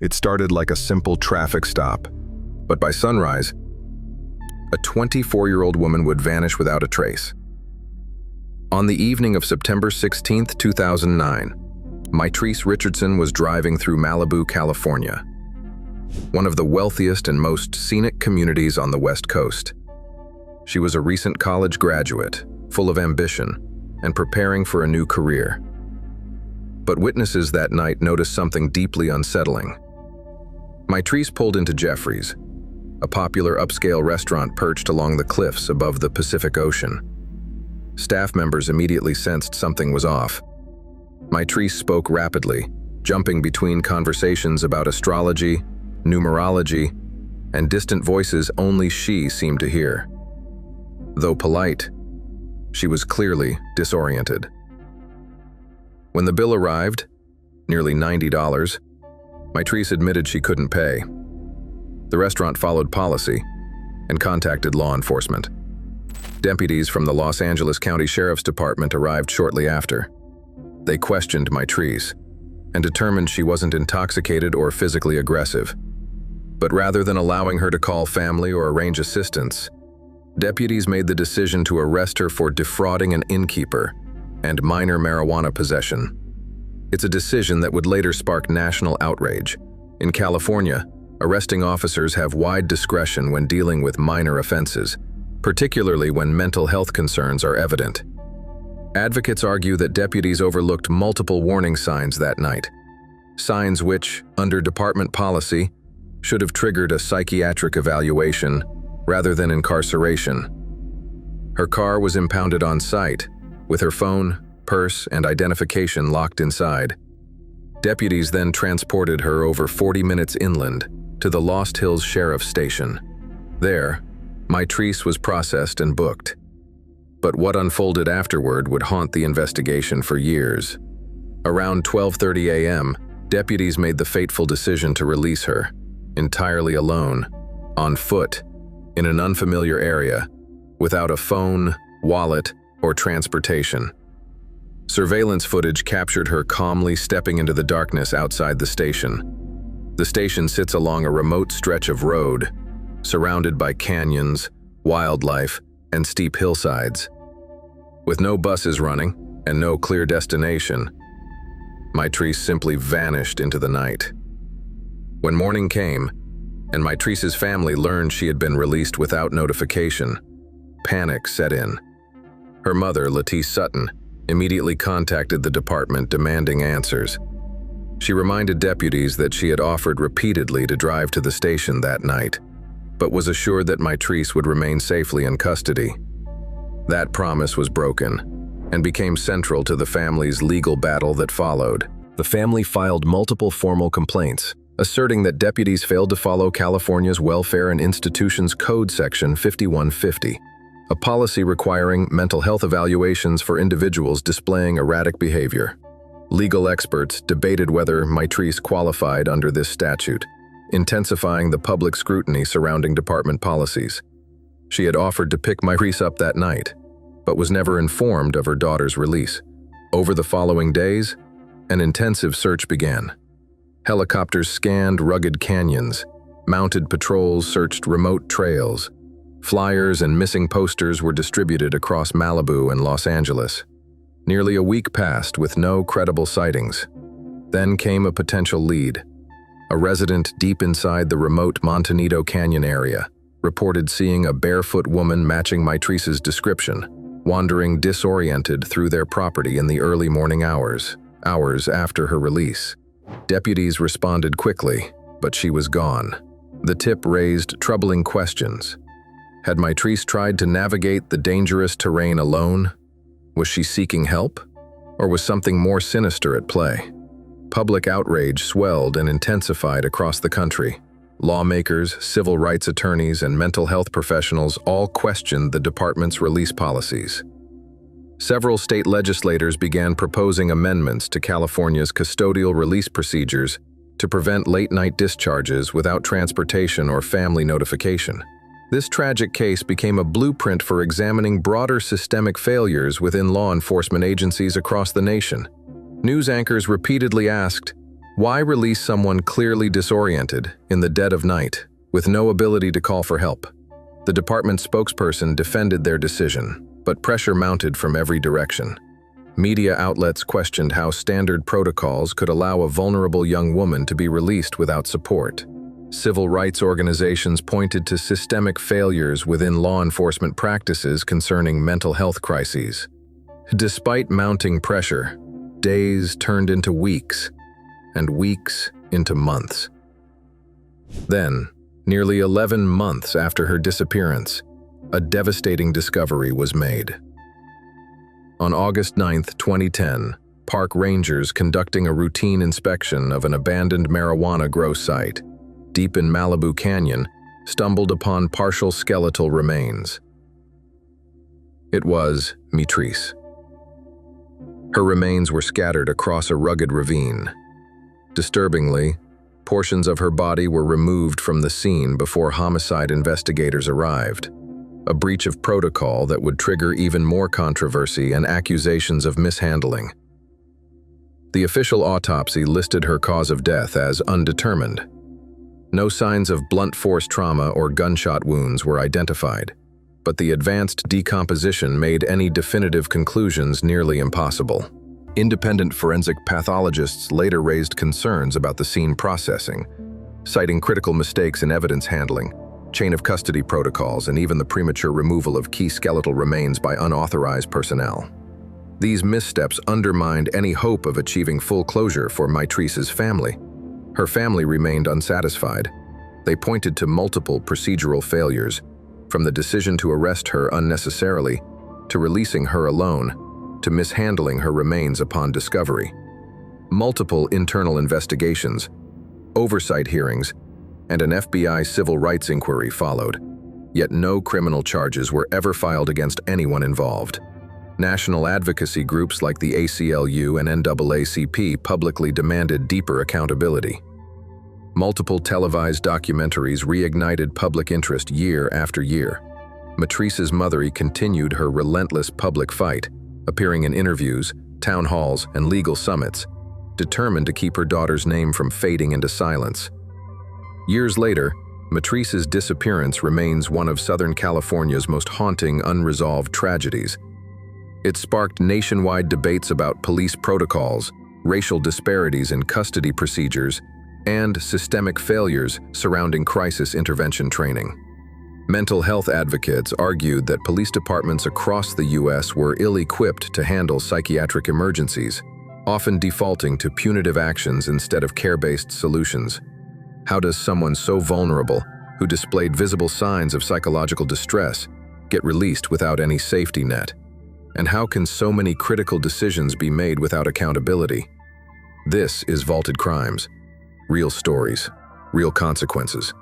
It started like a simple traffic stop, but by sunrise, a 24-year-old woman would vanish without a trace. On the evening of September 16, 2009, Maitrice Richardson was driving through Malibu, California, one of the wealthiest and most scenic communities on the West Coast. She was a recent college graduate, full of ambition, and preparing for a new career. But witnesses that night noticed something deeply unsettling. Maitrice pulled into Jeffrey's, a popular upscale restaurant perched along the cliffs above the Pacific Ocean. Staff members immediately sensed something was off. Maitrice spoke rapidly, jumping between conversations about astrology, numerology, and distant voices only she seemed to hear. Though polite, she was clearly disoriented. When the bill arrived, nearly $90, Maitrice admitted she couldn't pay. The restaurant followed policy and contacted law enforcement. Deputies from the Los Angeles County Sheriff's Department arrived shortly after. They questioned Maitrice and determined she wasn't intoxicated or physically aggressive. But rather than allowing her to call family or arrange assistance, deputies made the decision to arrest her for defrauding an innkeeper and minor marijuana possession. It's a decision that would later spark national outrage. In California, arresting officers have wide discretion when dealing with minor offenses, particularly when mental health concerns are evident. Advocates argue that deputies overlooked multiple warning signs that night, signs which, under department policy, should have triggered a psychiatric evaluation rather than incarceration. Her car was impounded on site, with her phone, purse, and identification locked inside. Deputies then transported her over 40 minutes inland to the Lost Hills Sheriff's Station. There, Maitrice was processed and booked. But what unfolded afterward would haunt the investigation for years. Around 12:30 a.m., deputies made the fateful decision to release her, entirely alone, on foot, in an unfamiliar area, without a phone, wallet, or transportation. Surveillance footage captured her calmly stepping into the darkness outside the station. The station sits along a remote stretch of road, surrounded by canyons, wildlife, and steep hillsides. With no buses running and no clear destination, Maitrice simply vanished into the night. When morning came, and Maitrice's family learned she had been released without notification, panic set in. Her mother, Lettice Sutton, immediately contacted the department demanding answers. She reminded deputies that she had offered repeatedly to drive to the station that night, but was assured that Maitrice would remain safely in custody. That promise was broken and became central to the family's legal battle that followed. The family filed multiple formal complaints, asserting that deputies failed to follow California's Welfare and Institutions Code Section 5150, a policy requiring mental health evaluations for individuals displaying erratic behavior. Legal experts debated whether Maitrice qualified under this statute, intensifying the public scrutiny surrounding department policies. She had offered to pick Maitrice up that night, but was never informed of her daughter's release. Over the following days, an intensive search began. Helicopters scanned rugged canyons, mounted patrols searched remote trails, flyers and missing posters were distributed across Malibu and Los Angeles. Nearly a week passed with no credible sightings. Then came a potential lead. A resident deep inside the remote Montanito Canyon area reported seeing a barefoot woman matching Maitrice's description, wandering disoriented through their property in the early morning hours after her release. Deputies responded quickly, but she was gone. The tip raised troubling questions. Had Maitrice tried to navigate the dangerous terrain alone? Was she seeking help? Or was something more sinister at play? Public outrage swelled and intensified across the country. Lawmakers, civil rights attorneys, and mental health professionals all questioned the department's release policies. Several state legislators began proposing amendments to California's custodial release procedures to prevent late-night discharges without transportation or family notification. This tragic case became a blueprint for examining broader systemic failures within law enforcement agencies across the nation. News anchors repeatedly asked, Why release someone clearly disoriented in the dead of night with no ability to call for help? The department spokesperson defended their decision, but pressure mounted from every direction. Media outlets questioned how standard protocols could allow a vulnerable young woman to be released without support. Civil rights organizations pointed to systemic failures within law enforcement practices concerning mental health crises. Despite mounting pressure, days turned into weeks, and weeks into months. Then, nearly 11 months after her disappearance, a devastating discovery was made. On August 9, 2010, park rangers conducting a routine inspection of an abandoned marijuana grow site deep in Malibu Canyon stumbled upon partial skeletal remains. It was Maitrice. Her remains were scattered across a rugged ravine. Disturbingly, portions of her body were removed from the scene before homicide investigators arrived, a breach of protocol that would trigger even more controversy and accusations of mishandling. The official autopsy listed her cause of death as undetermined. No signs of blunt force trauma or gunshot wounds were identified, but the advanced decomposition made any definitive conclusions nearly impossible. Independent forensic pathologists later raised concerns about the scene processing, citing critical mistakes in evidence handling, chain of custody protocols, and even the premature removal of key skeletal remains by unauthorized personnel. These missteps undermined any hope of achieving full closure for Maitrice's family. Her family remained unsatisfied. They pointed to multiple procedural failures, from the decision to arrest her unnecessarily, to releasing her alone, to mishandling her remains upon discovery. Multiple internal investigations, oversight hearings, and an FBI civil rights inquiry followed, yet no criminal charges were ever filed against anyone involved. National advocacy groups like the ACLU and NAACP publicly demanded deeper accountability. Multiple televised documentaries reignited public interest year after year. Maitrice's mother continued her relentless public fight, appearing in interviews, town halls, and legal summits, determined to keep her daughter's name from fading into silence. Years later, Maitrice's disappearance remains one of Southern California's most haunting unresolved tragedies. It sparked nationwide debates about police protocols, racial disparities in custody procedures, and systemic failures surrounding crisis intervention training. Mental health advocates argued that police departments across the U.S. were ill-equipped to handle psychiatric emergencies, often defaulting to punitive actions instead of care-based solutions. How does someone so vulnerable, who displayed visible signs of psychological distress, get released without any safety net? And how can so many critical decisions be made without accountability? This is Vaulted Crimes. Real stories, real consequences.